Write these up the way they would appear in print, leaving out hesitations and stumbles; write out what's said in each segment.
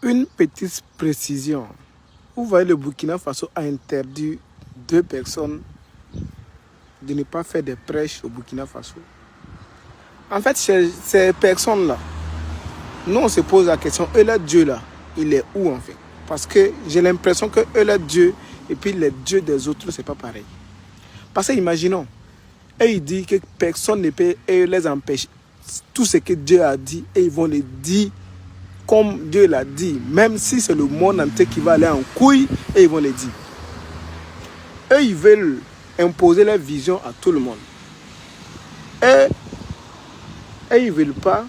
Une petite précision. Vous voyez, le Burkina Faso a interdit 2 personnes de ne pas faire des prêches au Burkina Faso. En fait, ces personnes-là, nous on se pose la question, eux là, Dieu là, il est où en fait? Parce que j'ai l'impression que eux là, Dieu, et puis les dieux des autres, c'est pas pareil. Parce que imaginons, et il dit que personne ne peut les empêcher. Tout ce que Dieu a dit, et ils vont le dire comme Dieu l'a dit, même si c'est le monde entier qui va aller en couille, et ils vont le dire. Eux, ils veulent imposer leur vision à tout le monde. Et ils ne veulent pas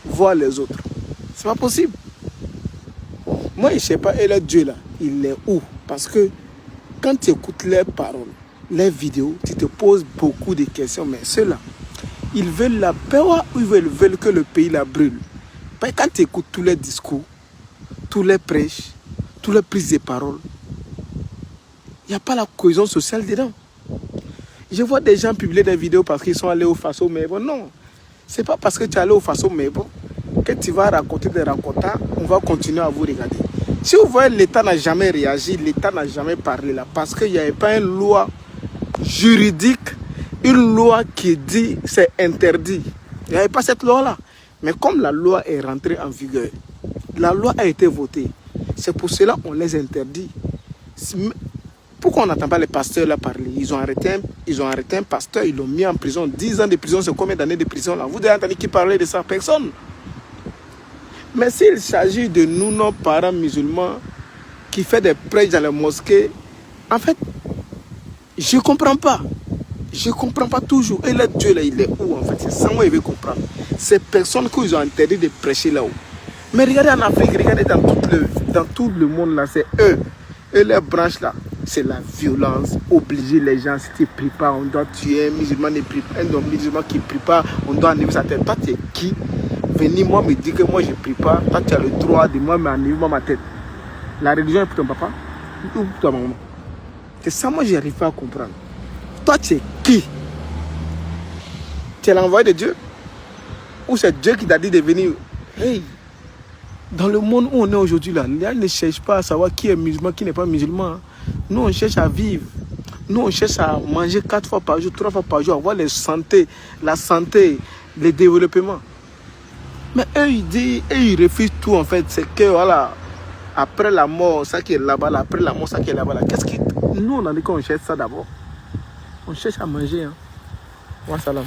voir les autres. C'est pas possible. Moi, je ne sais pas, et le Dieu là, il est où? Parce que quand tu écoutes leurs paroles, leurs vidéos, tu te poses beaucoup de questions. Mais ceux-là, ils veulent la paix ou ils veulent que le pays la brûle? Quand tu écoutes tous les discours, tous les prêches, toutes les prises de parole, il n'y a pas la cohésion sociale dedans. Je vois des gens publier des vidéos parce qu'ils sont allés au Faso, mais bon, non. Ce n'est pas parce que tu es allé au Faso, mais bon, que tu vas raconter des racontants, on va continuer à vous regarder. Si vous voyez, l'État n'a jamais réagi, l'État n'a jamais parlé là, parce qu'il n'y avait pas une loi juridique, une loi qui dit c'est interdit. Il n'y avait pas cette loi-là. Mais comme la loi est rentrée en vigueur, la loi a été votée, c'est pour cela qu'on les interdit. Pourquoi on n'attend pas les pasteurs là parler? Ils ont arrêté un pasteur, ils l'ont mis en prison. 10 ans de prison, c'est combien d'années de prison là? Vous avez entendu qui parlait de ça? Personne. Mais s'il s'agit de nous, nos parents musulmans, qui font des prêches dans les mosquées, en fait, je ne comprends pas. Je ne comprends pas toujours. Et là, Dieu, là, il est où en fait? C'est ça, moi, je veux comprendre. Ces personnes qu'ils ont interdit de prêcher là-haut. Mais regardez en Afrique, regardez dans tout le monde là, c'est eux. Et les branches là, c'est la violence. Obliger les gens, si tu ne pries pas, on doit tuer. Un musulman ne prie pas. Un musulman qui ne prie pas, on doit enlever sa tête. Toi, tu es qui? Venir moi me dire que moi je ne prie pas. Toi, tu as le droit de moi m'enlever ma tête. La religion est pour ton papa ou pour ta maman? C'est ça, moi, je n'arrive pas à comprendre. Toi, tu es qui? Tu es l'envoyé de Dieu? Ou c'est Dieu qui t'a dit de venir? Hey, dans le monde où on est aujourd'hui, là, les gens ne cherchent pas à savoir qui est musulman, qui n'est pas musulman. Nous, on cherche à vivre. Nous, on cherche à manger 4 fois par jour, 3 fois par jour, avoir la santé, le développement. Mais eux, ils refusent tout, en fait. C'est que, voilà, après la mort, ça qui est là-bas, là, après la mort, ça qui est là-bas, là. Nous, on a dit qu'on cherche ça d'abord. On cherche à manger, hein. Wa salam.